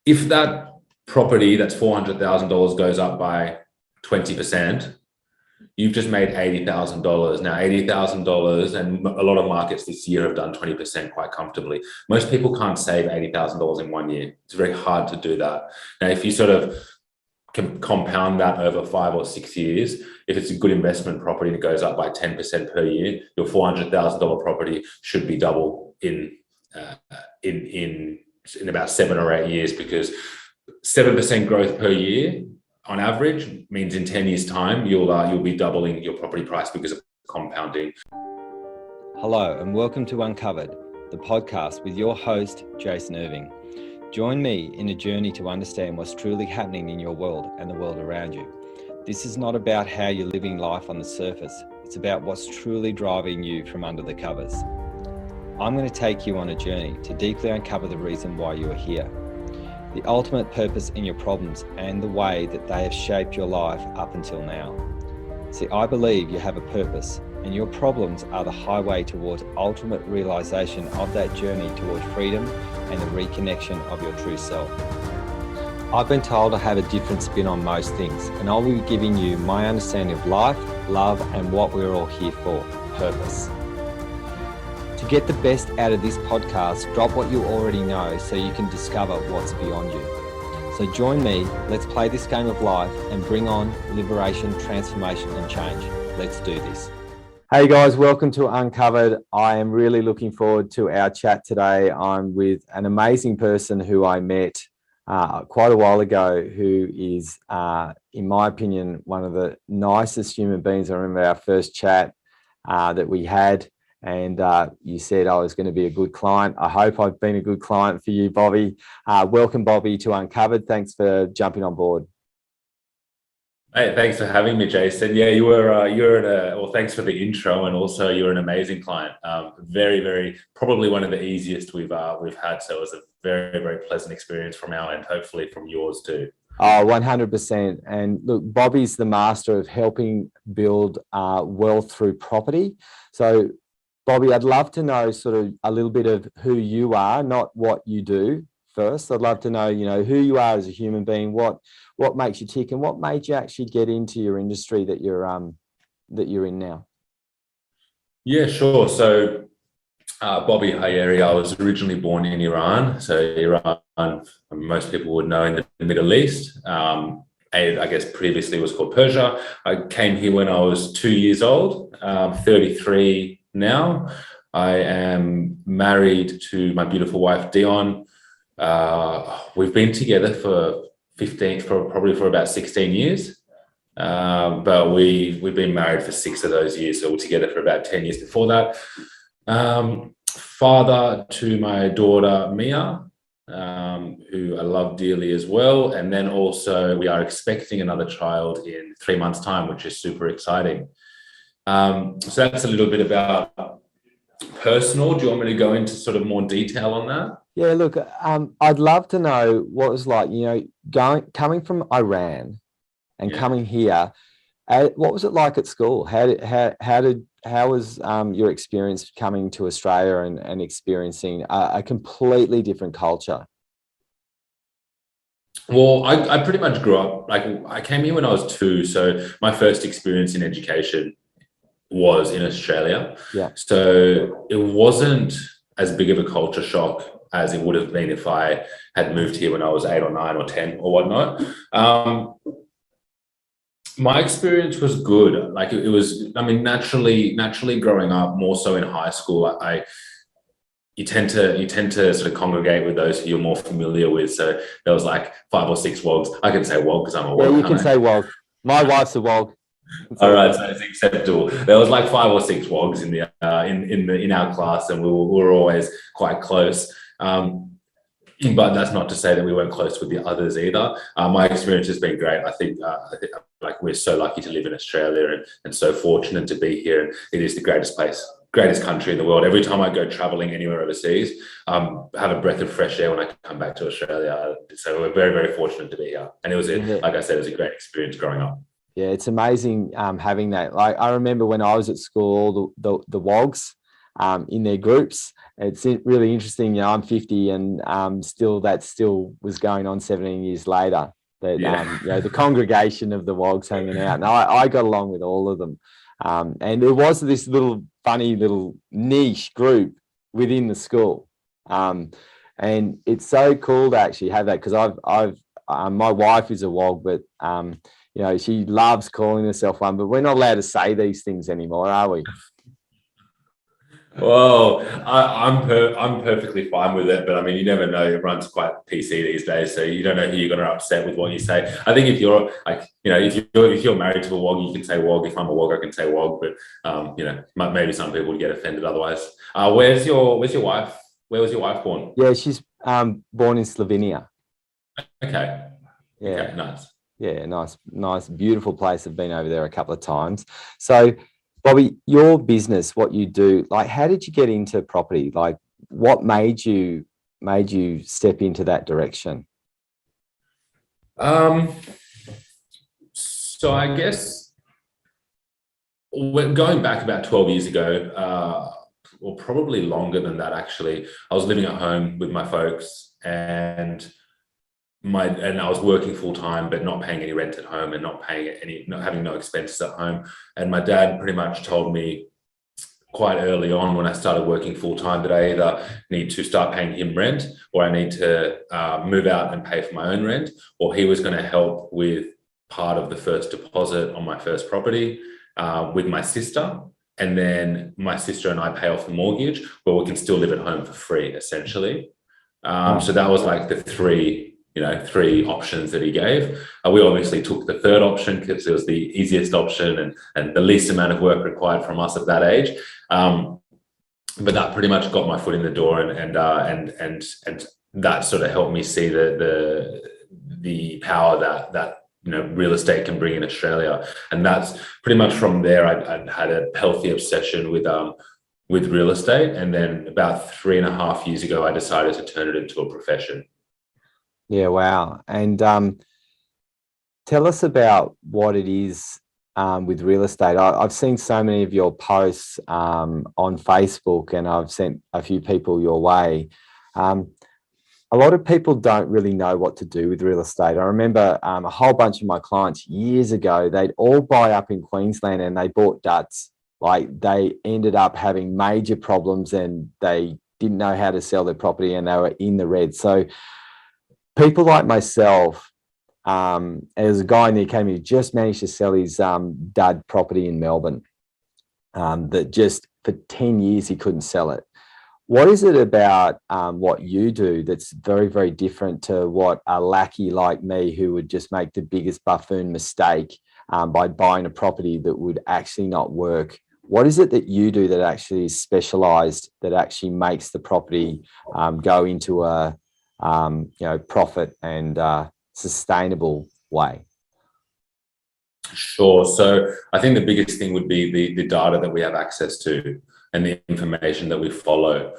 If that property that's $400,000 goes up by 20%, you've just made $80,000. Now, $80,000, and a lot of markets this year have done 20% quite comfortably. Most people can't save $80,000 in 1 year. It's very hard to do that. Now, if you sort of can compound that over 5 or 6 years, if it's a good investment property that goes up by 10% per year, your $400,000 property should be double in about 7 or 8 years, because 7% growth per year on average means in 10 years' time you'll be doubling your property price because of compounding. Hello and welcome to Uncovered, the podcast with your host, Jason Irving. Join me in a journey to understand what's truly happening in your world and the world around you. This is not about how you're living life on the surface. It's about what's truly driving you from under the covers. I'm going to take you on a journey to deeply uncover the reason why you are here, the ultimate purpose in your problems, and the way that they have shaped your life up until now. See, I believe you have a purpose, and your problems are the highway towards ultimate realization of that journey towards freedom and the reconnection of your true self. I've been told I have a different spin on most things, and I'll be giving you my understanding of life, love, and what we're all here for, purpose. To get the best out of this podcast, drop what you already know so you can discover what's beyond you. So join me, let's play this game of life and bring on liberation, transformation, and change. Let's do this. Hey guys, welcome to Uncovered. I am really looking forward to our chat today. I'm with an amazing person who I met quite a while ago, who is, in my opinion, one of the nicest human beings. I remember our first chat that we had, and you said I was going to be a good client. I hope I've been a good client for you, Bobby. Welcome, Bobby, to Uncovered. Thanks for jumping on board. Hey, thanks for having me, Jason. Yeah, thanks for the intro, and also you're an amazing client. Very, very, probably one of the easiest we've had. So it was a very, very pleasant experience from our end, hopefully from yours too. Oh, 100%. And look, Bobby's the master of helping build wealth through property. So Bobby, I'd love to know sort of a little bit of who you are, not what you do first. I'd love to know, who you are as a human being, what makes you tick, and what made you actually get into your industry that you're in now. Yeah, sure. So Bobby Haeri, I was originally born in Iran. So Iran, most people would know, in the Middle East. I guess previously was called Persia. I came here when I was 2 years old, 33 now. I am married to my beautiful wife, Dionne. We've been together for about 16 years. But we've been married for 6 of those years. So we're together for about 10 years before that. Father to my daughter, Mia, who I love dearly as well. And then also we are expecting another child in 3 months' time, which is super exciting. So that's a little bit about personal. Do you want me to go into sort of more detail on that? Yeah, look, I'd love to know what it was like, coming from Iran and coming here. What was it like at school? How was your experience coming to Australia and experiencing a completely different culture? Well, I pretty much grew up, I came here when I was 2. So my first experience in education was in Australia. Yeah. So it wasn't as big of a culture shock as it would have been if I had moved here when I was 8 or 9 or 10 or whatnot. My experience was good. It was, naturally growing up, more so in high school, you tend to sort of congregate with those who you're more familiar with. So there was 5 or 6 wogs. I can say wog because I'm a wog. Yeah, you can say wog. My wife's a wog. All right, so it's acceptable. There was 5 or 6 wogs in our class, and we were always quite close. But that's not to say that we weren't close with the others either. My experience has been great. I think we're so lucky to live in Australia and so fortunate to be here. And it is the greatest place, greatest country in the world. Every time I go traveling anywhere overseas, have a breath of fresh air when I come back to Australia. So we're very, very fortunate to be here. And it was, like I said, it was a great experience growing up. Yeah, it's amazing having that. I remember when I was at school, the WOGs, in their groups. It's really interesting. I'm 50 and that still was going on 17 years later. That the congregation of the wogs hanging out, and I got along with all of them. And there was this funny little niche group within the school. And it's so cool to actually have that, because my wife is a wog, but she loves calling herself one, but we're not allowed to say these things anymore, are we? Well, I'm perfectly fine with it, but I mean, you never know. Everyone's quite PC these days, so you don't know who you're going to upset with what you say. I think if you're if you're married to a wog, you can say wog. If I'm a wog, I can say wog. But maybe some people would get offended otherwise. Where's your wife? Where was your wife born? Yeah, she's born in Slovenia. Okay. Yeah. Okay, nice. Yeah, nice, beautiful place. I've been over there a couple of times. So, Bobby, your business, what you do, like, how did you get into property? Like, what made you step into that direction? So I guess when going back about 12 years ago, or probably longer than that, actually, I was living at home with my folks, and I was working full time, but not paying any rent at home and not having no expenses at home. And my dad pretty much told me quite early on, when I started working full time, that I either need to start paying him rent, or I need to move out and pay for my own rent, or he was going to help with part of the first deposit on my first property with my sister. And then my sister and I pay off the mortgage, but we can still live at home for free, essentially. So that was like the three options that he gave. We obviously took the third option because it was the easiest option and the least amount of work required from us at that age. But that pretty much got my foot in the door, and that sort of helped me see the power that real estate can bring in Australia. And that's pretty much from there. I had a healthy obsession with real estate, and then about 3.5 years ago, I decided to turn it into a profession. Yeah, wow. And tell us about what it is with real estate. I've seen so many of your posts on Facebook, and I've sent a few people your way. A lot of people don't really know what to do with real estate. I remember a whole bunch of my clients years ago, they'd all buy up in Queensland and they bought duds. Like, they ended up having major problems and they didn't know how to sell their property and they were in the red. So people like myself, there's a guy near came who just managed to sell his dud property in Melbourne, that just for 10 years he couldn't sell it. What is it about what you do that's very, very different to what a lackey like me, who would just make the biggest buffoon mistake by buying a property that would actually not work? What is it that you do that actually is specialized, that actually makes the property go into a profit and sustainable way? Sure. So I think the biggest thing would be the data that we have access to and the information that we follow.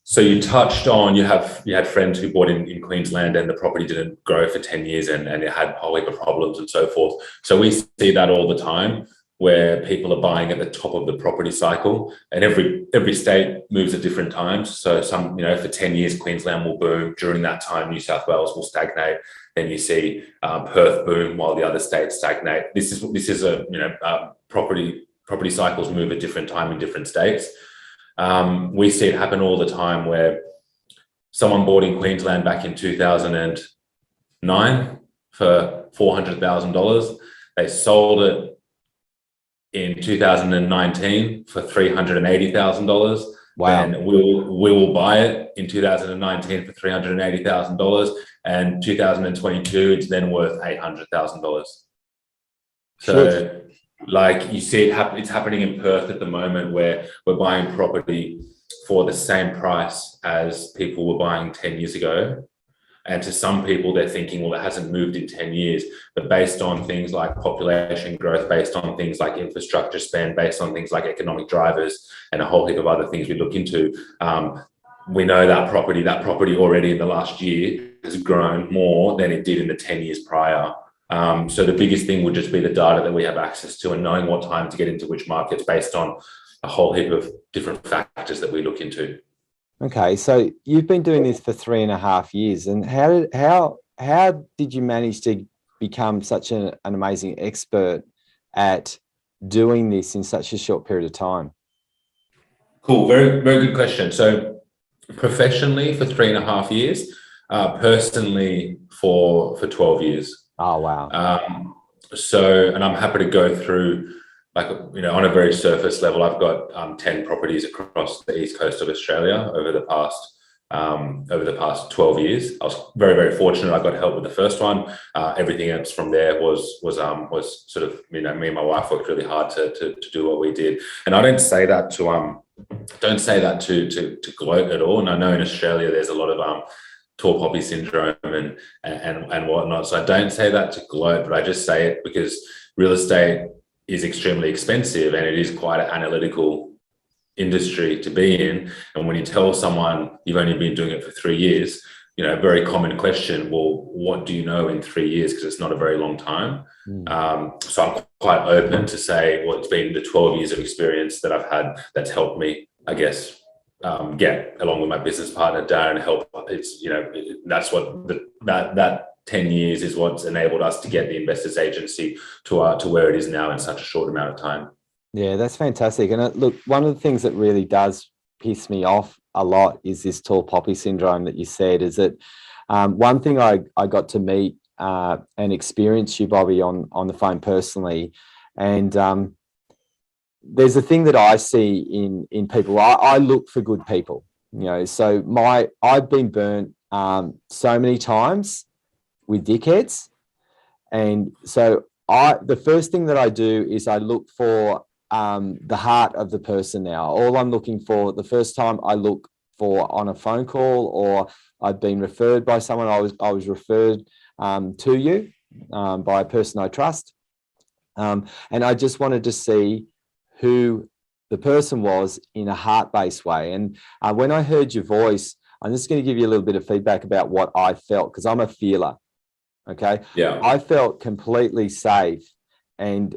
So you touched on, you had friends who bought in Queensland and the property didn't grow for 10 years and it had a whole heap of problems and so forth. So we see that all the time, where people are buying at the top of the property cycle, and every state moves at different times. So some, for 10 years, Queensland will boom. During that time, New South Wales will stagnate. Then you see Perth boom while the other states stagnate. This is a property cycles move at different time in different states. We see it happen all the time, where someone bought in Queensland back in 2009 for $400,000. They sold it in 2019 for $380,000. Wow. And we will buy it in 2019 for $380,000, and 2022 it's then worth $800,000. So like you see it's happening in Perth at the moment, where we're buying property for the same price as people were buying 10 years ago. And to some people, they're thinking, well, it hasn't moved in 10 years. But based on things like population growth, based on things like infrastructure spend, based on things like economic drivers, and a whole heap of other things we look into, we know that property already in the last year has grown more than it did in the 10 years prior. So the biggest thing would just be the data that we have access to, and knowing what time to get into which markets based on a whole heap of different factors that we look into. Okay, so you've been doing this for 3.5 years, and how did you manage to become such an amazing expert at doing this in such a short period of time? Cool, very very good question. So professionally for 3.5 years, personally for 12 years. Oh, wow. And I'm happy to go through, like, on a very surface level, I've got 10 properties across the east coast of Australia over the past 12 years. I was very, very fortunate. I got help with the first one. Everything else from there was sort of, me and my wife worked really hard to do what we did. And I don't say that to gloat at all. And I know in Australia there's a lot of tall poppy syndrome and whatnot. So I don't say that to gloat, but I just say it because real estate is extremely expensive and it is quite an analytical industry to be in. And when you tell someone you've only been doing it for 3 years, a very common question, well, what do you know in 3 years? Because it's not a very long time. So I'm quite open to say, well, it's been the 12 years of experience that I've had that's helped me, I guess, get, along with my business partner Darren, help. It's that's what that 10 years is what's enabled us to get the Investors Agency to where it is now in such a short amount of time. Yeah, that's fantastic. And look, one of the things that really does piss me off a lot is this tall poppy syndrome that you said. Is that one thing I got to meet and experience you, Bobby, on the phone personally, and there's a thing that I see in people. I look for good people, so I've been burnt so many times with dickheads, and so the first thing that I do is I look for the heart of the person. Now, all I'm looking for, the first time I look for on a phone call, or I've been referred by someone, I was referred to you by a person I trust, and I just wanted to see who the person was in a heart-based way. And when I heard your voice, I'm just going to give you a little bit of feedback about what I felt, because I'm a feeler. Okay. Yeah. I felt completely safe and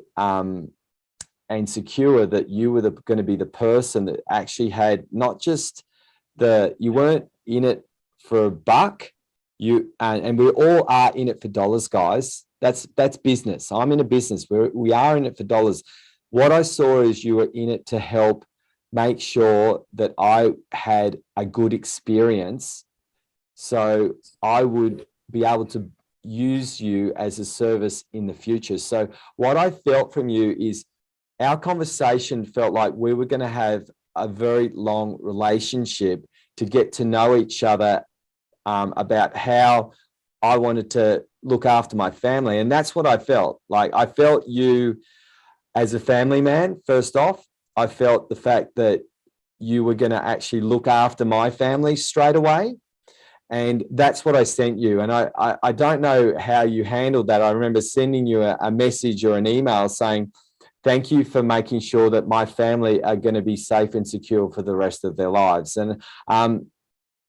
secure that you were going to be the person that actually had not just you weren't in it for a buck, and we all are in it for dollars, guys. That's business. I'm in a business where we are in it for dollars. What I saw is you were in it to help make sure that I had a good experience, so I would be able to use you as a service in the future. So what I felt from you is our conversation felt like we were going to have a very long relationship to get to know each other, about how I wanted to look after my family. And that's what I felt. Like, I felt you as a family man, first off. I felt the fact that you were going to actually look after my family straight away. And that's what I sent you. And I don't know how you handled that. I remember sending you a message or an email saying, thank you for making sure that my family are going to be safe and secure for the rest of their lives. And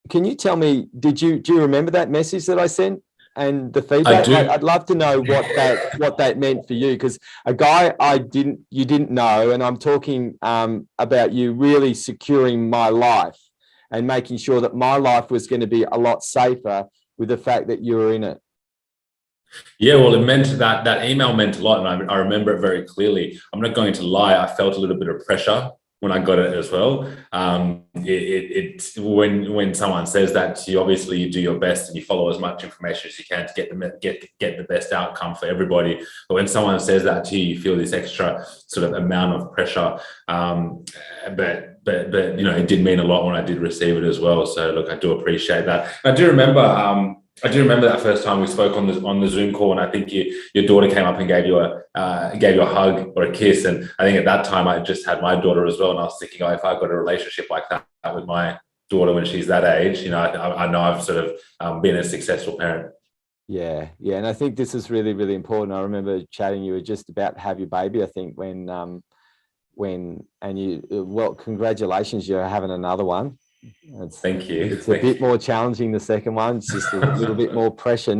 can you tell me, do you remember that message that I sent and the feedback? I do. I'd love to know what that meant for you, because a guy you didn't know, and I'm talking about you really securing my life and making sure that my life was going to be a lot safer with the fact that you were in it. Yeah, well, it meant that email meant a lot, and I remember it very clearly. I'm not going to lie; I felt a little bit of pressure when I got it as well. When someone says that to you, obviously you do your best and you follow as much information as you can to get the best outcome for everybody. But when someone says that to you, you feel this extra sort of amount of pressure. But it did mean a lot when I did receive it as well. So look, I do appreciate that. I do remember that first time we spoke on the Zoom call, and I think your daughter came up and gave you a hug or a kiss. And I think at that time I just had my daughter as well, and I was thinking, if I've got a relationship like that with my daughter when she's that age, I know I've sort of been a successful parent. Yeah, and I think this is really, really important. I remember chatting. You were just about to have your baby, I think, well, congratulations, you're having another one. Thank you. It's a bit more challenging, the second one. It's just a little bit more pressure.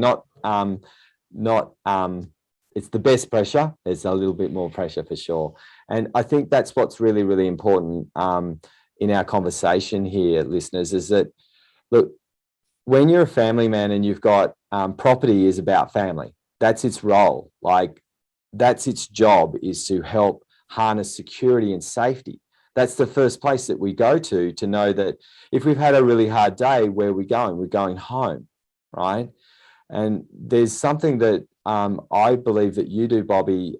It's the best pressure. There's a little bit more pressure for sure. And I think that's what's really, really important in our conversation here, listeners, is that, look, when you're a family man and you've got property is about family, that's its role. Like, that's its job, is to help harness security and safety. That's the first place that we go to know that if we've had a really hard day, where are we going? We're going home, right? And there's something that I believe that you do, Bobby,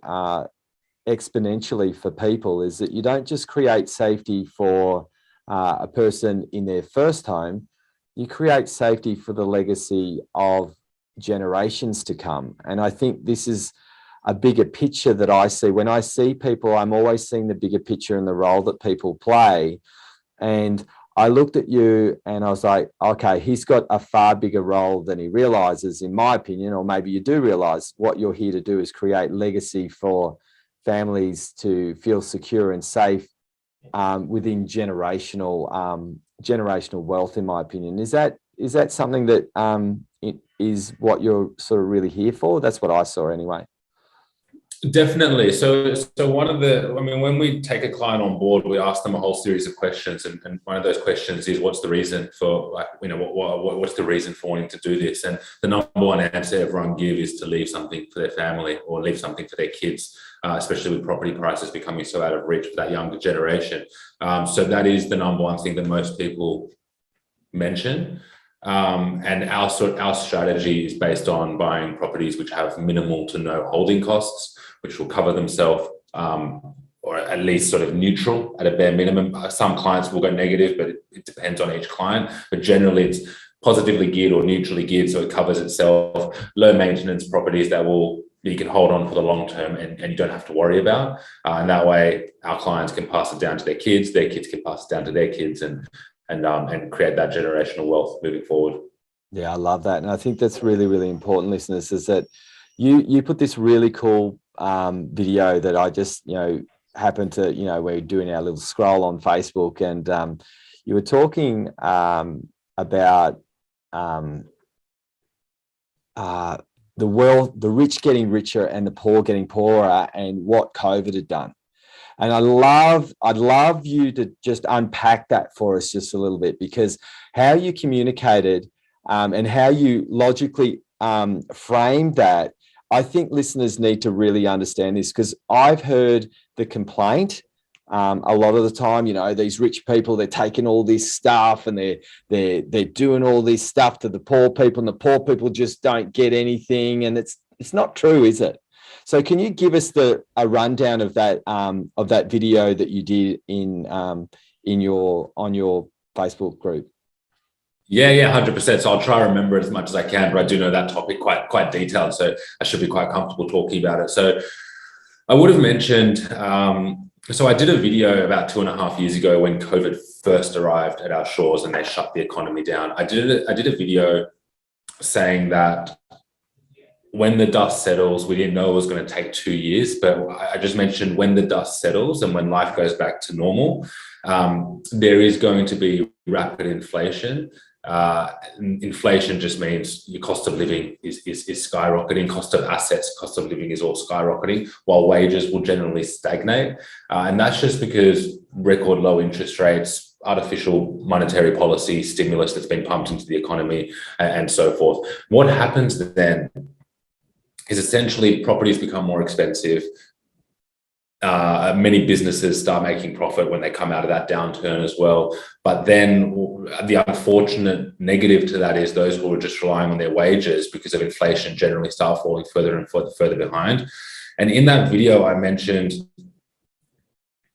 exponentially for people, is that you don't just create safety for a person in their first home, you create safety for the legacy of generations to come. And I think this is a bigger picture that I see. When I see people, I'm always seeing the bigger picture and the role that people play. And I looked at you and I was like, okay, he's got a far bigger role than he realizes, in my opinion, or maybe you do realize what you're here to do is create legacy for families to feel secure and safe within generational wealth, in my opinion. Is that something that is what you're sort of really here for? That's what I saw anyway. Definitely. So when we take a client on board, we ask them a whole series of questions, and one of those questions is, what's the reason for, what's the reason for wanting to do this? And the number one answer everyone gives is to leave something for their family or leave something for their kids, especially with property prices becoming so out of reach for that younger generation. So that is the number one thing that most people mention. And our strategy is based on buying properties which have minimal to no holding costs, which will cover themselves, or at least sort of neutral at a bare minimum. Some clients will go negative, but it depends on each client. But generally, it's positively geared or neutrally geared, so it covers itself. Low maintenance properties that you can hold on for the long term and you don't have to worry about. And that way, our clients can pass it down to their kids can pass it down to their kids, and create that generational wealth moving forward. Yeah, I love that. And I think that's really, really important, listeners, is that you put this really cool video that I just, happened to, we're doing our little scroll on Facebook, and you were talking about the world, the rich getting richer and the poor getting poorer, and what COVID had done. And I'd love you to just unpack that for us just a little bit, because how you communicated and how you logically framed that, I think listeners need to really understand this, because I've heard the complaint a lot of the time, these rich people, they're taking all this stuff and they're doing all this stuff to the poor people, and the poor people just don't get anything. And it's not true, is it? So can you give us a rundown of that video that you did on your Facebook group? Yeah, 100%. So I'll try to remember as much as I can, but I do know that topic quite detailed, so I should be quite comfortable talking about it. So I would have mentioned, so I did a video about 2.5 years ago when COVID first arrived at our shores and they shut the economy down. I did a video saying that when the dust settles, we didn't know it was going to take 2 years, but I just mentioned when the dust settles and when life goes back to normal, there is going to be rapid inflation. Inflation just means your cost of living is skyrocketing. Cost of assets, cost of living is all skyrocketing, while wages will generally stagnate. And that's just because record low interest rates, artificial monetary policy, stimulus that's been pumped into the economy, and so forth. What happens then is essentially properties become more expensive. Many businesses start making profit when they come out of that downturn as well. But then the unfortunate negative to that is those who are just relying on their wages because of inflation generally start falling further and further behind. And in that video, I mentioned,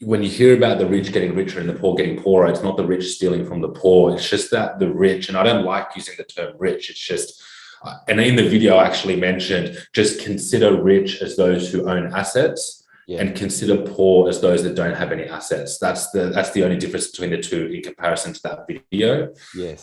when you hear about the rich getting richer and the poor getting poorer, it's not the rich stealing from the poor. It's just that the rich, and I don't like using the term rich, it's just, and in the video I actually mentioned, just consider rich as those who own assets. Yeah. And consider poor as those that don't have any assets. That's the only difference between the two in comparison to that video. Yes.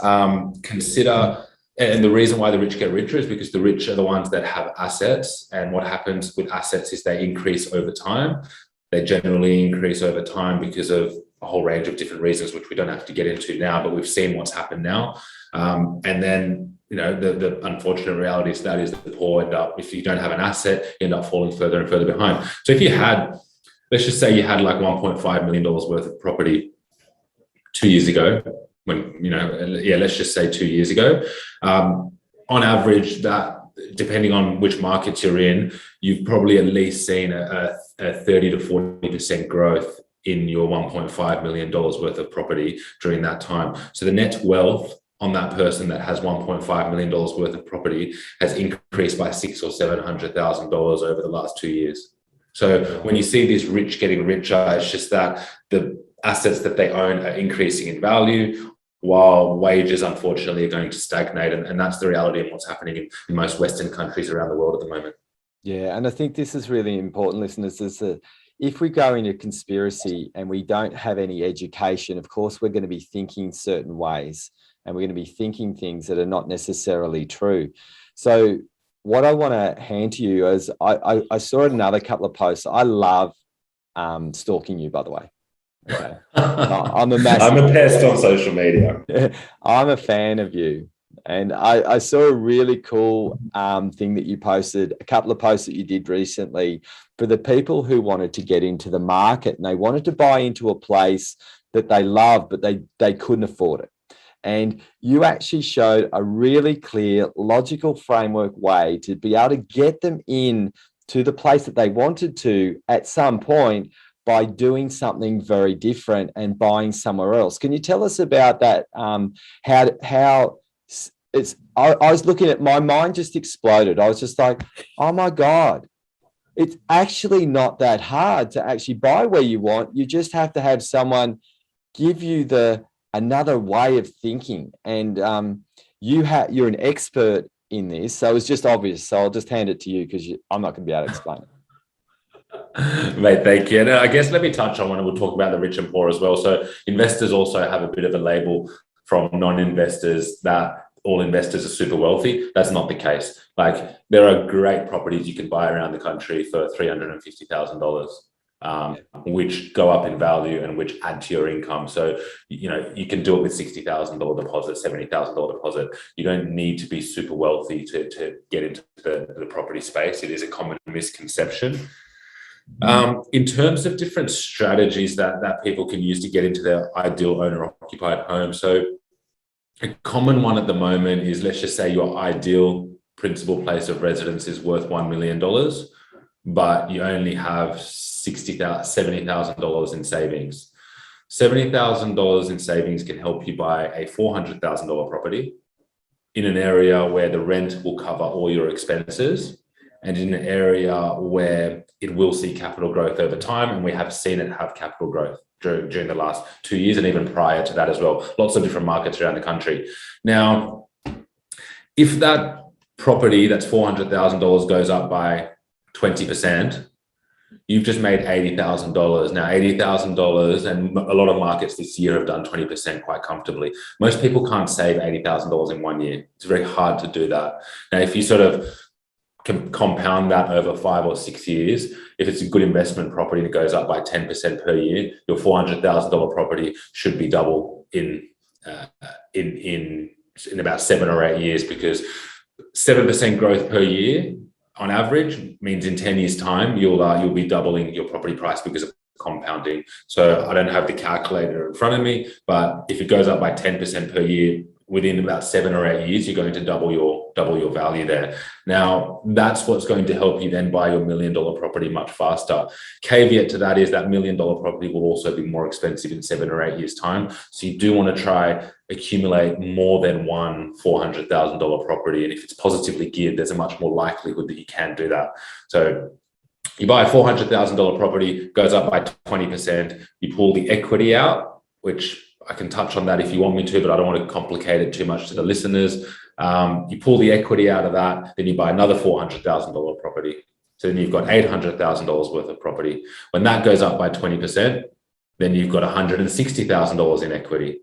Consider, and the reason why the rich get richer is because the rich are the ones that have assets. And what happens with assets is they increase over time. They generally increase over time because of a whole range of different reasons, which we don't have to get into now, but we've seen what's happened now. And then, the unfortunate reality is that the poor end up, if you don't have an asset, you end up falling further and further behind. So if you had let's just say you had like $1.5 million worth of property 2 years ago, let's just say 2 years ago. On average, that, depending on which markets you're in, you've probably at least seen a 30 to 40% growth in your $1.5 million worth of property during that time. So the net wealth on that person that has $1.5 million worth of property has increased by $600,000 or $700,000 over the last 2 years. So when you see this rich getting richer, it's just that the assets that they own are increasing in value, while wages, unfortunately, are going to stagnate. And that's the reality of what's happening in most Western countries around the world at the moment. Yeah, and I think this is really important, listeners, is that if we go into conspiracy and we don't have any education, of course, we're going to be thinking certain ways, and we're going to be thinking things that are not necessarily true. So what I want to hand to you is I saw another couple of posts. I love stalking you, by the way. Okay. I'm a pest on social media. I'm a fan of you. And I saw a really cool thing that you posted, a couple of posts that you did recently for the people who wanted to get into the market and they wanted to buy into a place that they love, but they couldn't afford it. And you actually showed a really clear, logical framework way to be able to get them in to the place that they wanted to at some point by doing something very different and buying somewhere else. Can you tell us about that? How it's, I was looking at, my mind just exploded. I was just like, oh my God, it's actually not that hard to actually buy where you want. You just have to have someone give you another way of thinking. And you're an expert in this. So it's just obvious. So I'll just hand it to you because I'm not going to be able to explain it. Mate, thank you. And I guess let me touch on when we'll talk about the rich and poor as well. So investors also have a bit of a label from non-investors that all investors are super wealthy. That's not the case. Like, there are great properties you can buy around the country for $350,000, which go up in value and which add to your income. So, you can do it with $60,000 deposit, $70,000 deposit. You don't need to be super wealthy to get into the property space. It is a common misconception. In terms of different strategies that people can use to get into their ideal owner-occupied home. So a common one at the moment is, let's just say your ideal principal place of residence is worth $1 million, but you only have $70,000 in savings. $70,000 in savings can help you buy a $400,000 property in an area where the rent will cover all your expenses, and in an area where it will see capital growth over time. And we have seen it have capital growth during the last 2 years and even prior to that as well. Lots of different markets around the country. Now, if that property that's $400,000 goes up by 20%, you've just made $80,000. Now, $80,000, and a lot of markets this year have done 20% quite comfortably. Most people can't save $80,000 in 1 year. It's very hard to do that. Now, if you sort of can compound that over 5 or 6 years, if it's a good investment property that goes up by 10% per year, your $400,000 property should be double in about 7 or 8 years, because 7% growth per year on average means in 10 years' time you'll be doubling your property price because of compounding. So I don't have the calculator in front of me, but if it goes up by 10% per year, within about 7 or 8 years, you're going to double your value there. Now, that's what's going to help you then buy your $1 million property much faster. Caveat to that is that $1 million property will also be more expensive in 7 or 8 years' time. So you do want to try accumulate more than one $400,000 property. And if it's positively geared, there's a much more likelihood that you can do that. So you buy a $400,000 property, goes up by 20%, you pull the equity out, which I can touch on that if you want me to, but I don't want to complicate it too much to the listeners. You pull the equity out of that, then you buy another $400,000 property. So then you've got $800,000 worth of property. When that goes up by 20%, then you've got $160,000 in equity.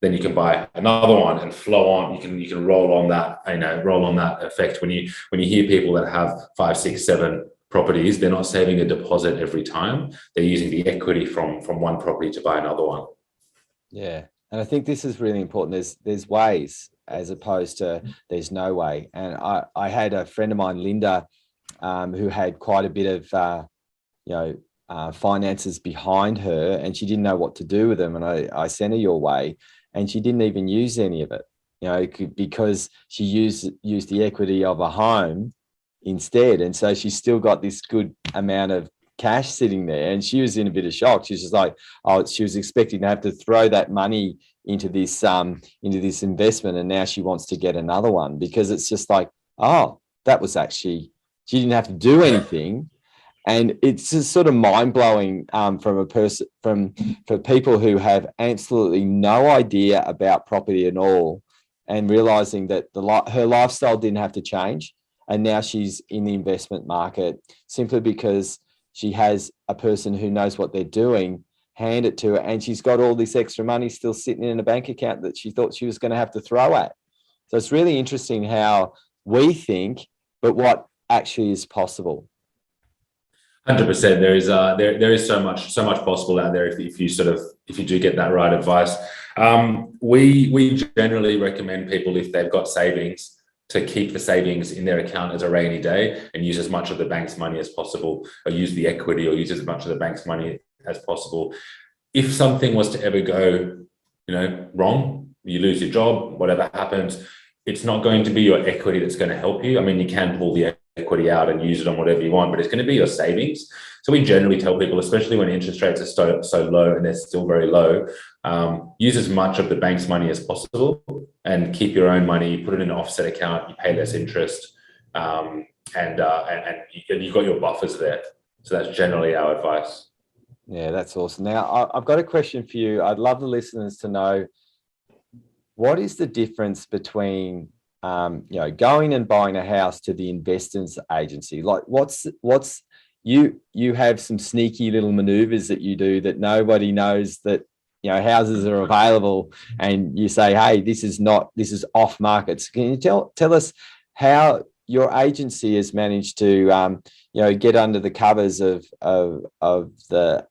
Then you can buy another one and flow on. You can roll on that, roll on that effect. When you hear people that have 5, 6, 7 properties, they're not saving a deposit every time. They're using the equity from one property to buy another one. Yeah. And I think this is really important. There's ways as opposed to there's no way. And I had a friend of mine, Linda, who had quite a bit of, finances behind her, and she didn't know what to do with them. And I sent her your way, and she didn't even use any of it, because she used the equity of a home instead. And so she's still got this good amount of cash sitting there, and she was in a bit of shock. She's just like, oh, she was expecting to have to throw that money into this investment, and now she wants to get another one, because it's just like, oh, that was actually, she didn't have to do anything. And it's just sort of mind-blowing for people who have absolutely no idea about property at all, and realizing that her lifestyle didn't have to change, and now she's in the investment market simply because she has a person who knows what they're doing hand it to her, and she's got all this extra money still sitting in a bank account that she thought she was going to have to throw at. So it's really interesting how we think, but what actually is possible. 100%. There is so much possible out there if you do get that right advice. We generally recommend people, if they've got savings, to keep the savings in their account as a rainy day and use as much of the bank's money as possible, or use the equity, or use as much of the bank's money as possible. If something was to ever go, wrong, you lose your job, whatever happens, it's not going to be your equity that's going to help you. I mean, you can pull the equity out and use it on whatever you want, but it's going to be your savings. So we generally tell people, especially when interest rates are so low, and they're still very low, use as much of the bank's money as possible, and keep your own money, put it in an offset account, you pay less interest, and you've got your buffers there. So that's generally our advice. Yeah, that's awesome. Now, I've got a question for you. I'd love the listeners to know, what is the difference between going and buying a house to the investors agency? Like, what's you have some sneaky little maneuvers that you do that nobody knows, that houses are available, and you say, hey, this is off market. So can you tell us how your agency has managed to get under the covers of the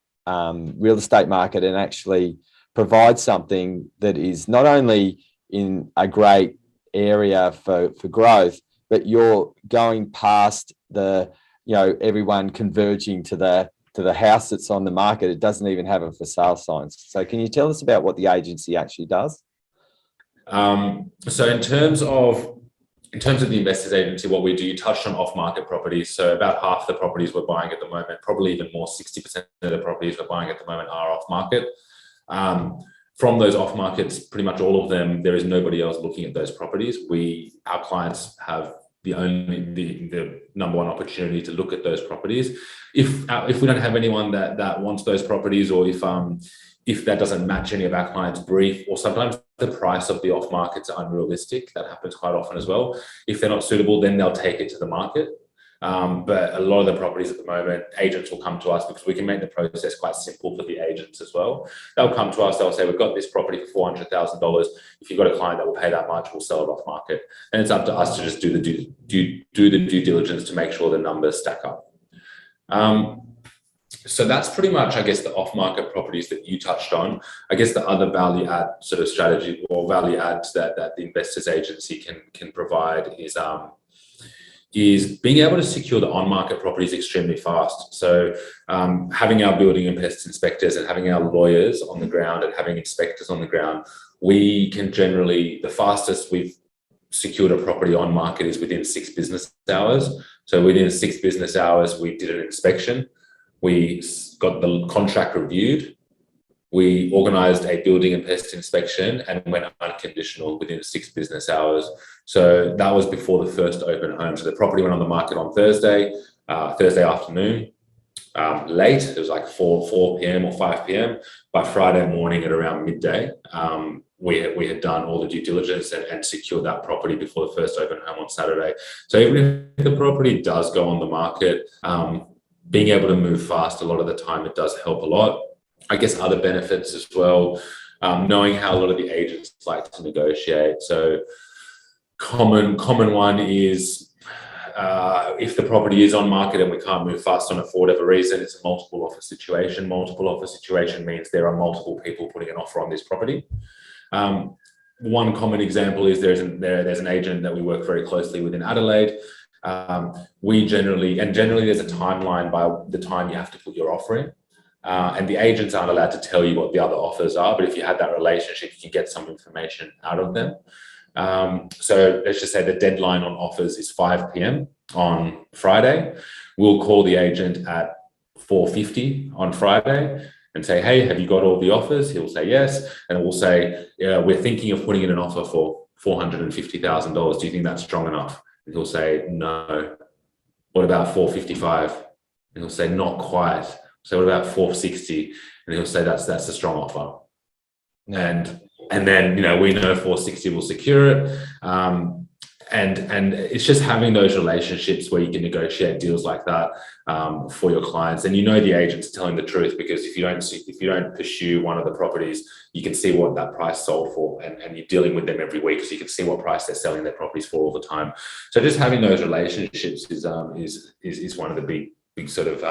real estate market, and actually provide something that is not only in a great area for growth, but you're going past everyone converging to the house that's on the market? It doesn't even have a for sale sign. So can you tell us about what the agency actually does? So in terms of the investors agency, what we do, you touched on off-market properties. So about half the properties we're buying at the moment, probably even more, 60% of the properties we're buying at the moment are off-market. From those off markets, pretty much all of them, there is nobody else looking at those properties. Our clients have the number one opportunity to look at those properties. If we don't have anyone that wants those properties, or if that doesn't match any of our clients' brief, or sometimes the price of the off markets are unrealistic, that happens quite often as well. If they're not suitable, then they'll take it to the market. But a lot of the properties at the moment, agents will come to us, because we can make the process quite simple for the agents as well. They'll come to us, they'll say, we've got this property for $400,000. If you've got a client that will pay that much, we'll sell it off market. And it's up to us to just do the due diligence to make sure the numbers stack up. So that's pretty much, I guess, the off-market properties that you touched on. I guess the other value add sort of strategy, or value adds that the investors agency can provide is being able to secure the on-market properties extremely fast. So having our building and pest inspectors, and having our lawyers on the ground, and having inspectors on the ground, we can generally, the fastest we've secured a property on market is within 6 business hours. So within 6 business hours, we did an inspection, we got the contract reviewed, we organised a building and pest inspection, and went unconditional within 6 business hours. So that was before the first open home. So the property went on the market on Thursday afternoon, late. It was like 4 p.m. or 5 p.m. By Friday morning at around midday, we had done all the due diligence and secured that property before the first open home on Saturday. So even if the property does go on the market, being able to move fast, a lot of the time it does help a lot. I guess other benefits as well, knowing how a lot of the agents like to negotiate. So common one is if the property is on market and we can't move fast on it for whatever reason, it's a multiple offer situation. Multiple offer situation means there are multiple people putting an offer on this property. One common example is there's an agent that we work very closely with in Adelaide. We generally there's a timeline by the time you have to put your offer in. And the agents aren't allowed to tell you what the other offers are, but if you have that relationship, you can get some information out of them. So let's just say the deadline on offers is 5 p.m. on Friday. We'll call the agent at 4:50 on Friday and say, hey, have you got all the offers? He'll say yes. And we'll say, yeah, we're thinking of putting in an offer for $450,000. Do you think that's strong enough? And he'll say, no. What about 455? And he'll say, not quite. So what about 460? And he'll say, that's a strong offer. And then, we know 460 will secure it. And it's just having those relationships where you can negotiate deals like that for your clients. And the agent's telling the truth, because if you don't pursue one of the properties, you can see what that price sold for, and you're dealing with them every week, so you can see what price they're selling their properties for all the time. So just having those relationships is one of the big sort of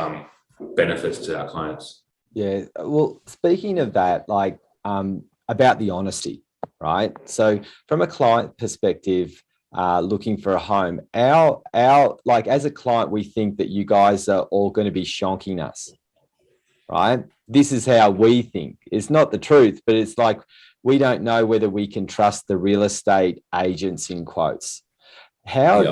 benefits to our clients. Yeah. Well, speaking of that, about the honesty, right? So from a client perspective, looking for a home, our as a client, we think that you guys are all going to be shonking us, right? This is how we think. It's not the truth, but it's like we don't know whether we can trust the real estate agents, in quotes. How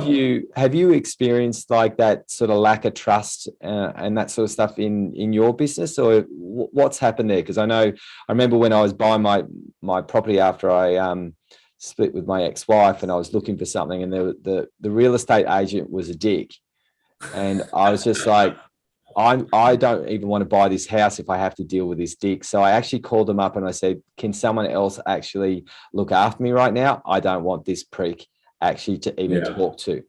have you experienced like that sort of lack of trust and that sort of stuff in your business, or what's happened there? Because I remember when I was buying my property after I split with my ex-wife, and I was looking for something, and the real estate agent was a dick, and I was just like, I don't even want to buy this house if I have to deal with this dick. So I actually called them up and I said, can someone else actually look after me right now? I don't want this prick actually to even talk to.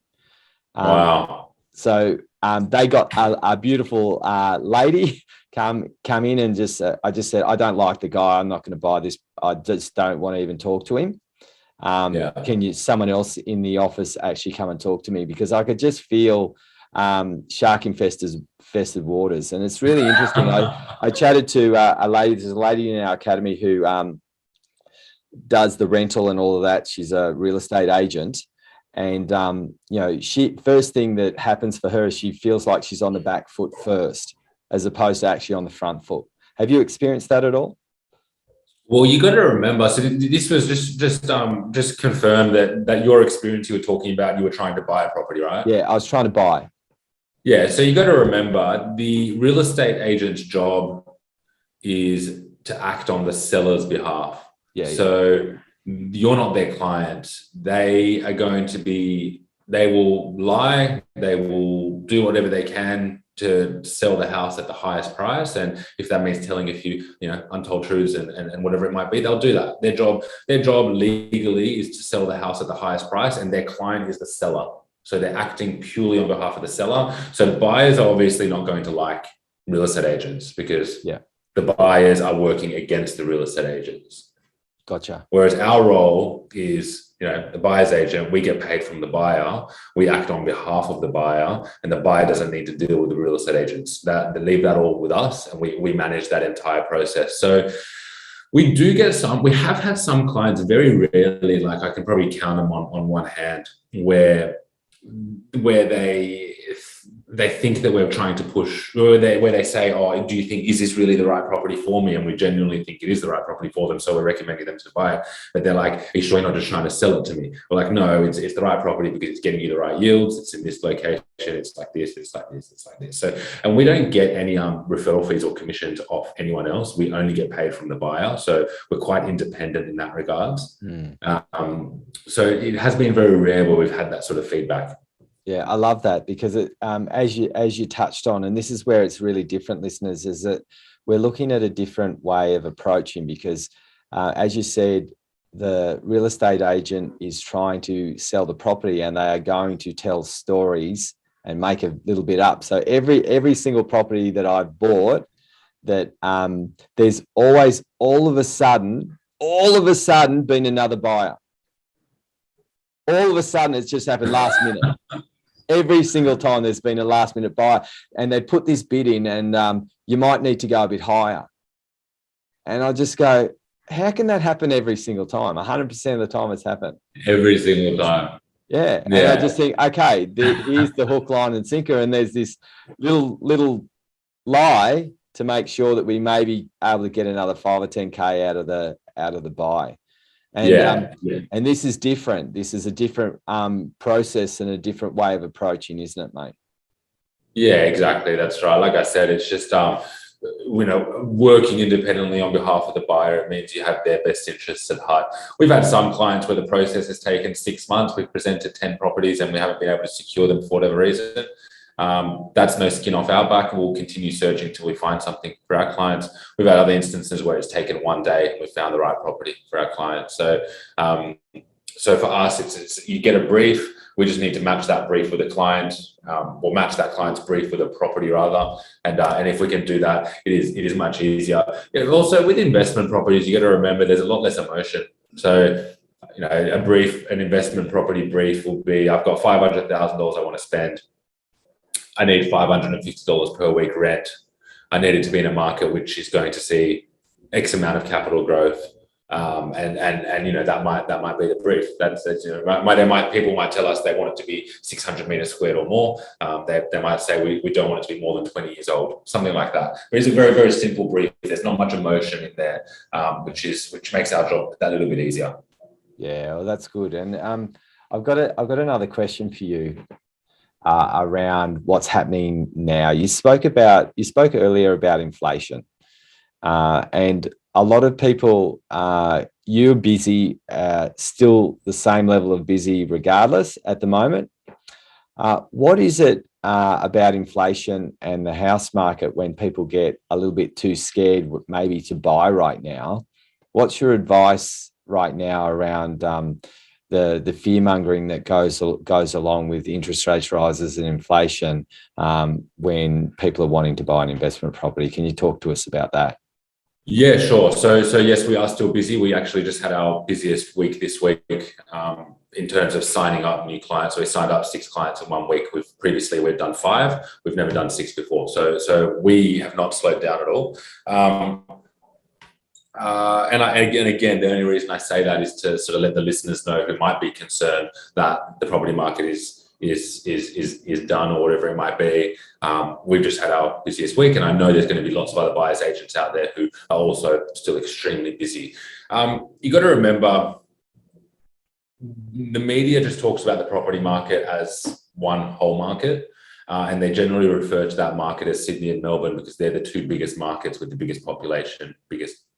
Wow. So they got a beautiful lady come in and I just said, I don't like the guy. I'm not going to buy this. I just don't want to even talk to him. Can someone else in the office actually come and talk to me? Because I could just feel shark infested waters. And it's really interesting. I chatted to there's a lady in our academy who does the rental and all of that. She's a real estate agent. And, first thing that happens for her is she feels like she's on the back foot first, as opposed to actually on the front foot. Have you experienced that at all? Well, you got to remember, so this was just confirm that your experience you were talking about, you were trying to buy a property, right? Yeah, I was trying to buy. Yeah, so you got to remember, the real estate agent's job is to act on the seller's behalf. Yeah. So you're not their client. They will lie, they will do whatever they can to sell the house at the highest price. And if that means telling a few, untold truths and whatever it might be, they'll do that. Their job legally is to sell the house at the highest price, and their client is the seller. So they're acting purely on behalf of the seller. So the buyers are obviously not going to like real estate agents, because the buyers are working against the real estate agents. Gotcha. Whereas our role is, the buyer's agent, we get paid from the buyer. We act on behalf of the buyer, and the buyer doesn't need to deal with the real estate agents. They leave that all with us, and we manage that entire process. So we have had some clients, very rarely, like I can probably count them on one hand, where they think that we're trying to push, where they say, oh, do you think, is this really the right property for me? And we genuinely think it is the right property for them, so we're recommending them to buy it. But they're like, are you sure you're not just trying to sell it to me? We're like, no, it's the right property because it's getting you the right yields, it's in this location, it's like this, it's like this, it's like this. So, and we don't get any referral fees or commissions off anyone else. We only get paid from the buyer. So we're quite independent in that regards. So it has been very rare where we've had that sort of feedback. Yeah, I love that, because as you touched on, and this is where it's really different, listeners, is that we're looking at a different way of approaching, because as you said, the real estate agent is trying to sell the property, and they are going to tell stories and make a little bit up. So every single property that I've bought, that there's always all of a sudden been another buyer. All of a sudden, it's just happened last minute. Every single time there's been a last minute buy, and they put this bid in, and you might need to go a bit higher. And I just go, how can that happen every single time? 100% of the time it's happened. Every single time. Yeah. And I just think, okay, here's the hook, line, and sinker, and there's this little lie to make sure that we may be able to get another 5 or 10K out of the buy. And and this is different. This is a different process and a different way of approaching, isn't it, mate? Yeah, exactly. That's right. Like I said, it's just working independently on behalf of the buyer. It means you have their best interests at heart. We've had some clients where the process has taken 6 months. We've presented 10 properties and we haven't been able to secure them for whatever reason. That's no skin off our back. We'll continue searching until we find something for our clients. We've had other instances where it's taken one day and we found the right property for our clients. So, so for us, it's you get a brief. We just need to match that brief with a client, or match that client's brief with a property rather. And if we can do that, it is much easier. Also, with investment properties, you got to remember there's a lot less emotion. So, an investment property brief will be: I've got $500,000 I want to spend. I need $550 per week rent. I need it to be in a market which is going to see X amount of capital growth. And that might be the brief. People might tell us they want it to be 600 meters squared or more. They might say we don't want it to be more than 20 years old, something like that. But it's a very, very simple brief. There's not much emotion in there, which makes our job that little bit easier. Yeah, well, that's good. And I've got another question for you around what's happening now. You spoke earlier about inflation, and a lot of people, you're busy, still the same level of busy regardless at the moment. What is it about inflation and the house market when people get a little bit too scared maybe to buy right now? What's your advice right now around the fear mongering that goes along with interest rates rises and inflation when people are wanting to buy an investment property? Can you talk to us about that? Yeah, sure. So yes, we are still busy. We actually just had our busiest week this week in terms of signing up new clients. So we signed up 6 clients in 1 week. We've done 5. We've never done 6 before. So we have not slowed down at all. And again, the only reason I say that is to sort of let the listeners know who might be concerned that the property market is done or whatever it might be. We've just had our busiest week, and I know there's going to be lots of other buyers agents out there who are also still extremely busy. You got to remember, the media just talks about the property market as one whole market, and they generally refer to that market as Sydney and Melbourne because they're the 2 biggest markets with the biggest population,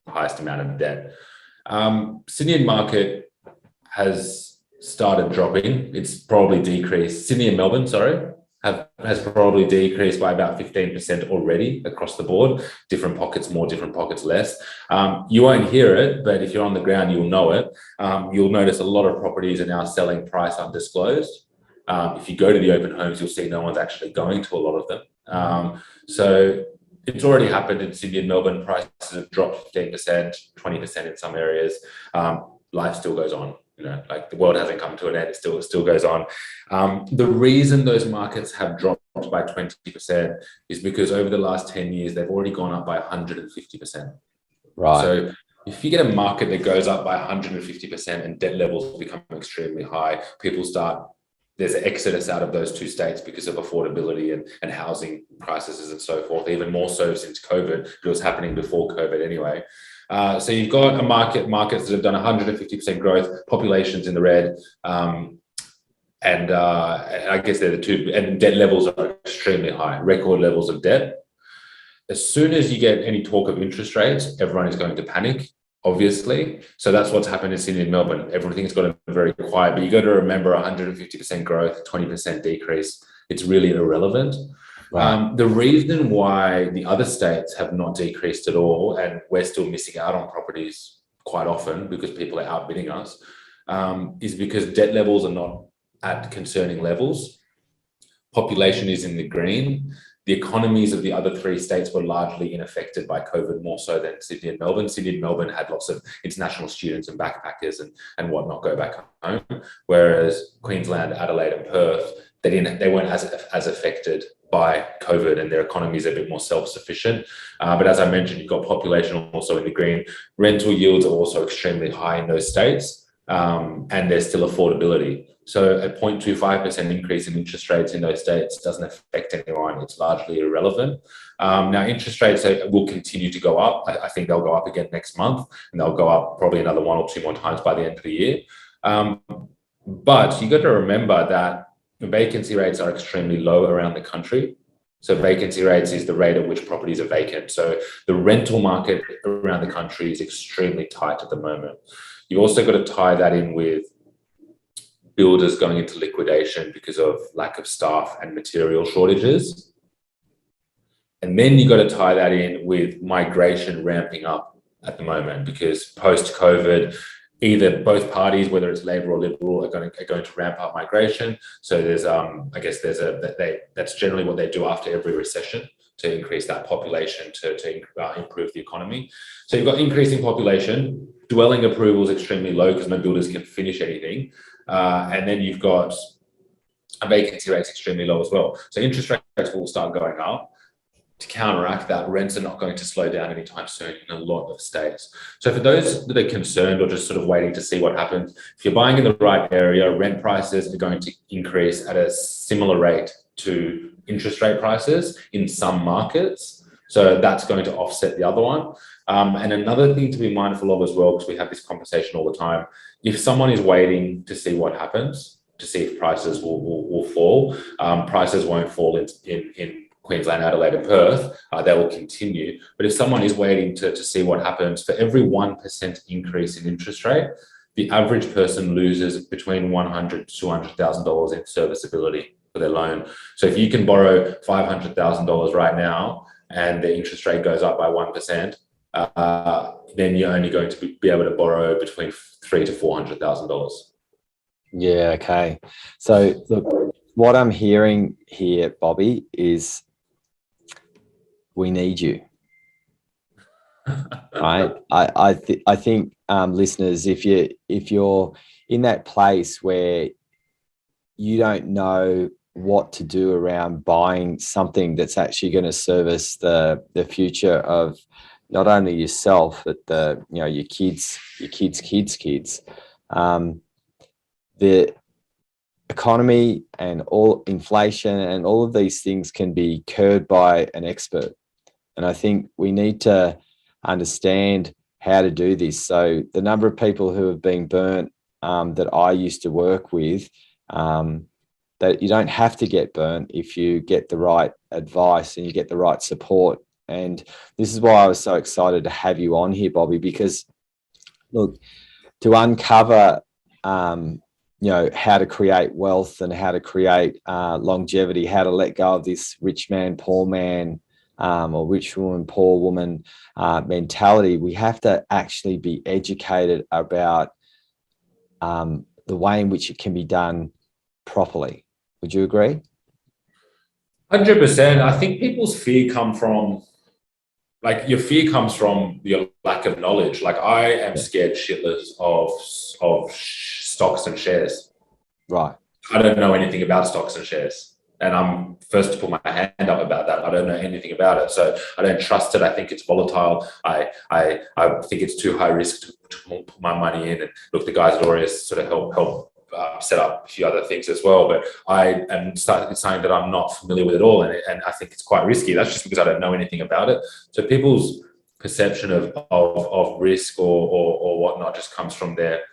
highest amount of debt. Sydney market has started dropping. It's probably decreased. Sydney and Melbourne, has probably decreased by about 15% already across the board. Different pockets more, different pockets less. You won't hear it, but if you're on the ground, you'll know it. You'll notice a lot of properties are now selling price undisclosed. If you go to the open homes, you'll see no one's actually going to a lot of them. So it's already happened in Sydney and Melbourne. Prices have dropped 15%, 20% in some areas. Life still goes on. Like the world hasn't come to an end. It still goes on. The reason those markets have dropped by 20% is because over the last 10 years, they've already gone up by 150%. Right. So if you get a market that goes up by 150% and debt levels become extremely high, there's an exodus out of those 2 states because of affordability and housing crises and so forth, even more so since COVID. It was happening before COVID anyway. So you've got markets that have done 150% growth, populations in the red, and I guess they're the 2, and debt levels are extremely high, record levels of debt. As soon as you get any talk of interest rates, everyone is going to panic, obviously. So that's what's happened in Sydney and Melbourne. Everything's gotten very quiet, but you got to remember 150% growth, 20% decrease. It's really irrelevant. Right. The reason why the other states have not decreased at all, and we're still missing out on properties quite often because people are outbidding us, is because debt levels are not at concerning levels. Population is in the green. The economies of the other 3 states were largely unaffected by COVID, more so than Sydney and Melbourne. Sydney and Melbourne had lots of international students and backpackers and whatnot go back home, whereas Queensland, Adelaide and Perth, they weren't as affected by COVID, and their economies are a bit more self-sufficient. But as I mentioned, you've got population also in the green. Rental yields are also extremely high in those states, and there's still affordability. So a 0.25% increase in interest rates in those states doesn't affect anyone. It's largely irrelevant. Now, interest rates will continue to go up. I think they'll go up again next month, and they'll go up probably another 1 or 2 more times by the end of the year. But you got to remember that vacancy rates are extremely low around the country. So vacancy rates is the rate at which properties are vacant. So the rental market around the country is extremely tight at the moment. You also got to tie that in with builders going into liquidation because of lack of staff and material shortages. And then you got to tie that in with migration ramping up at the moment, because post-COVID, either both parties, whether it's Labor or Liberal, are going to ramp up migration. So there's, I guess that's generally what they do after every recession, to increase that population to improve the economy. So you've got increasing population, dwelling approval is extremely low because no builders can finish anything. And then you've got a vacancy rate extremely low as well. So interest rates will start going up. To counteract that, rents are not going to slow down anytime soon in a lot of states. So for those that are concerned or just sort of waiting to see what happens, if you're buying in the right area, rent prices are going to increase at a similar rate to interest rate prices in some markets. So that's going to offset the other one. And another thing to be mindful of as well, because we have this conversation all the time, if someone is waiting to see what happens, to see if prices will fall, prices won't fall in Queensland, Adelaide and Perth, they will continue. But if someone is waiting to see what happens, for every 1% increase in interest rate, the average person loses between $100,000 to $200,000 in serviceability for their loan. So if you can borrow $500,000 right now and the interest rate goes up by 1%, then you're only going to be able to borrow between $300,000 to $400,000. Yeah, okay. So look, what I'm hearing here, Bobby, is we need you. Right? I think listeners, if you're in that place where you don't know what to do around buying something that's actually going to service the future of not only yourself but your kids, the economy and all inflation and all of these things can be curbed by an expert. And I think we need to understand how to do this. So the number of people who have been burnt that I used to work with, that you don't have to get burnt if you get the right advice and you get the right support. And this is why I was so excited to have you on here, Bobby, because look, to uncover how to create wealth and how to create longevity, how to let go of this rich man, poor man, or rich woman, poor woman mentality, we have to actually be educated about the way in which it can be done properly. Would you agree? 100%. I think people's fear comes from your lack of knowledge. Like, I am scared shitless of stocks and shares. Right. I don't know anything about stocks and shares. And I'm first to put my hand up about that. I don't know anything about it. So I don't trust it. I think it's volatile. I think it's too high risk to put my money in. And look, the guys at Aureus sort of help set up a few other things as well. But I am saying that I'm not familiar with it all. And I think it's quite risky. That's just because I don't know anything about it. So people's perception of risk or whatnot just comes from their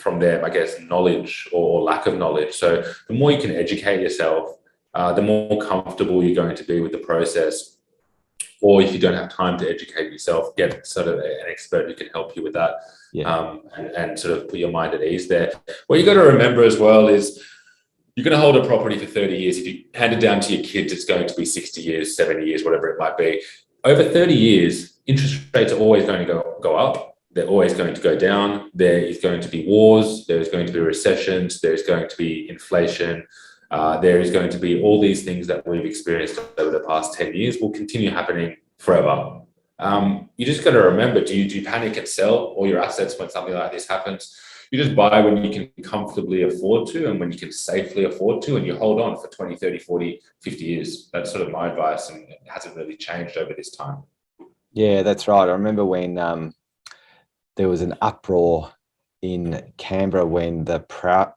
I guess, knowledge or lack of knowledge. So the more you can educate yourself, the more comfortable you're going to be with the process. Or if you don't have time to educate yourself, get sort of an expert who can help you with that. Yeah. And sort of put your mind at ease there. What you got to remember as well is you're going to hold a property for 30 years. If you hand it down to your kids, it's going to be 60 years, 70 years, whatever it might be. Over 30 years, interest rates are always going to go up. They're always going to go down. There is going to be wars. There is going to be recessions. There is going to be inflation. There is going to be all these things that we've experienced over the past 10 years will continue happening forever. You just got to remember, do you panic and sell all your assets when something like this happens? You just buy when you can comfortably afford to and when you can safely afford to, and you hold on for 20, 30, 40, 50 years. That's sort of my advice, and it hasn't really changed over this time. Yeah, that's right. I remember when there was an uproar in Canberra when the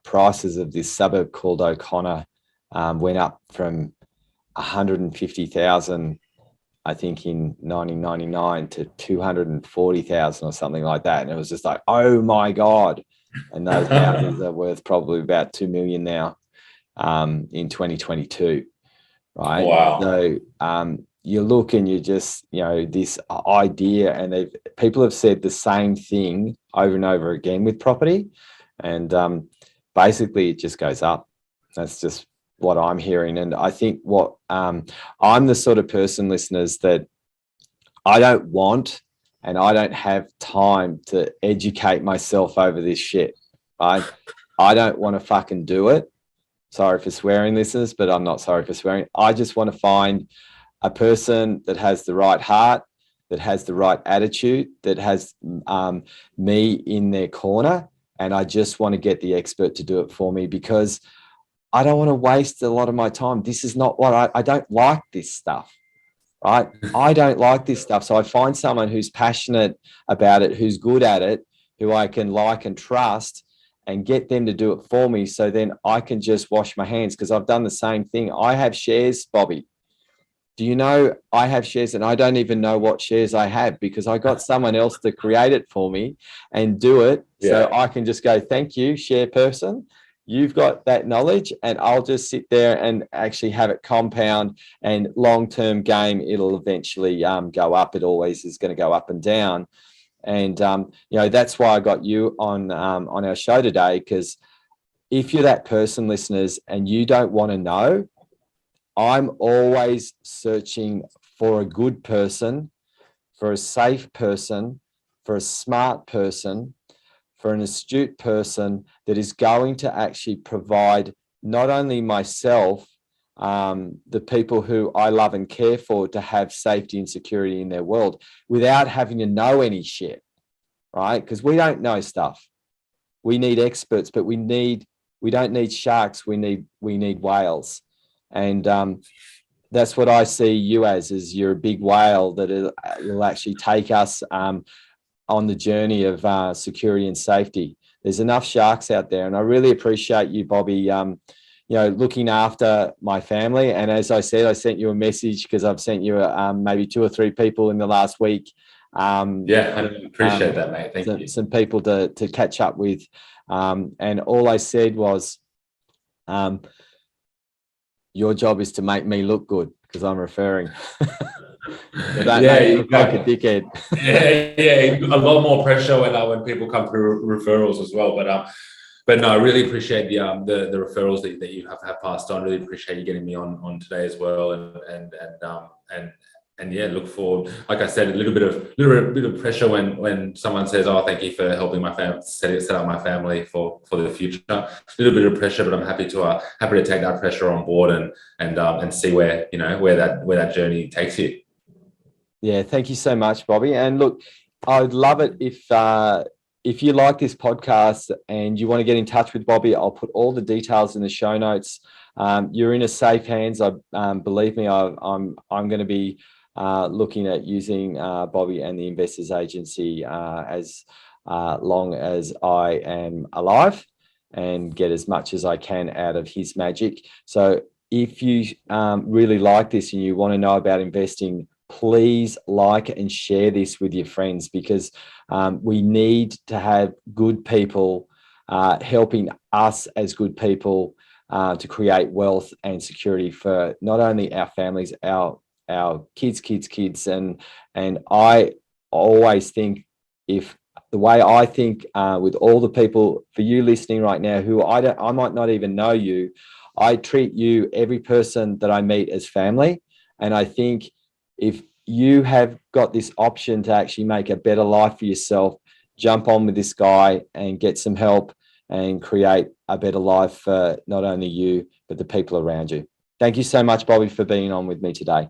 prices of this suburb called O'Connor went up from 150,000, I think, in 1999 to 240,000 or something like that. And it was just like, oh my God. And those houses are worth probably about 2 million now in 2022. Right. Wow. So you look and you just, this idea, and people have said the same thing over and over again with property. And basically it just goes up. That's just what I'm hearing. And I think what I'm the sort of person, listeners, that I don't want and I don't have time to educate myself over this shit. Right. I don't want to fucking do it. Sorry for swearing, listeners, but I'm not sorry for swearing. I just want to find a person that has the right heart, that has the right attitude, that has me in their corner. And I just want to get the expert to do it for me, because I don't want to waste a lot of my time. This is not what I don't like this stuff, right? I don't like this stuff. So I find someone who's passionate about it, who's good at it, who I can like and trust, and get them to do it for me. So then I can just wash my hands, because I've done the same thing. I have shares, Bobby. Do you know I have shares, and I don't even know what shares I have, because I got someone else to create it for me and do it. Yeah. So I can just go, thank you, share person. You've got that knowledge, and I'll just sit there and actually have it compound, and long-term game, it'll eventually go up. It always is going to go up and down. And, that's why I got you on our show today, because if you're that person, listeners, and you don't want to know, I'm always searching for a good person, for a safe person, for a smart person, for an astute person that is going to actually provide not only myself, the people who I love and care for, to have safety and security in their world without having to know any shit, right? Because we don't know stuff. We need experts, but we don't need sharks. We need whales. And that's what I see you as you're a big whale that will actually take us on the journey of security and safety. There's enough sharks out there, and I really appreciate you, Bobby, looking after my family. And as I said, I sent you a message because I've sent you maybe 2 or 3 people in the last week. I appreciate that, mate. Thank you. Some people to catch up with. And all I said was, your job is to make me look good, because I'm referring. So don't make me look like a dickhead. A lot more pressure when people come through referrals as well. But no, I really appreciate the referrals that you have passed on. Really appreciate you getting me on today as well. And yeah, look forward. Like I said, a little bit of pressure when someone says, "Oh, thank you for helping my family set up my family for the future." A little bit of pressure, but I'm happy to take that pressure on board and see where that journey takes you. Yeah, thank you so much, Bobby. And look, I'd love it if you like this podcast and you want to get in touch with Bobby. I'll put all the details in the show notes. You're in a safe hands. Believe me, I'm going to be looking at using Bobby and the Investors Agency as long as I am alive, and get as much as I can out of his magic. So if you really like this and you want to know about investing, please like and share this with your friends, because we need to have good people helping us as good people to create wealth and security for not only our families, our kids. And I always think, if the way I think with all the people, for you listening right now, who I might not even know you, I treat you, every person that I meet, as family. And I think if you have got this option to actually make a better life for yourself, jump on with this guy and get some help and create a better life for not only you, but the people around you. Thank you so much, Bobby, for being on with me today.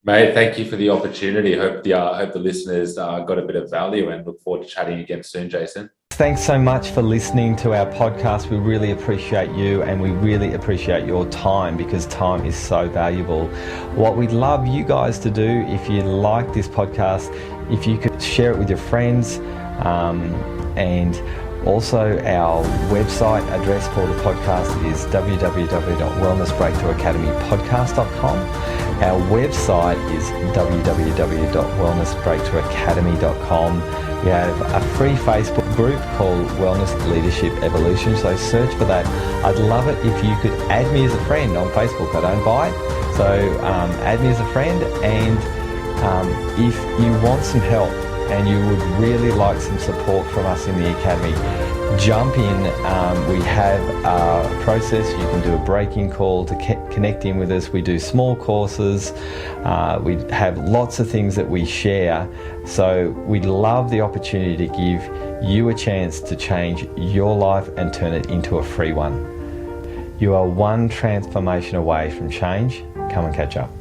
Mate, thank you for the opportunity. Hope the listeners got a bit of value, and look forward to chatting again soon, Jason. Thanks so much for listening to our podcast. We really appreciate you, and we really appreciate your time, because time is so valuable. What we'd love you guys to do, if you like this podcast, if you could share it with your friends, and Also, our website address for the podcast is www.wellnessbreakthroughacademypodcast.com. Our website is www.wellnessbreakthroughacademy.com. We have a free Facebook group called Wellness Leadership Evolution, so search for that. I'd love it if you could add me as a friend on Facebook. I don't bite, so add me as a friend, and if you want some help and you would really like some support from us in the Academy, jump in. We have a process. You can do a break-in call to connect in with us. We do small courses. We have lots of things that we share. So we'd love the opportunity to give you a chance to change your life and turn it into a free one. You are one transformation away from change. Come and catch up.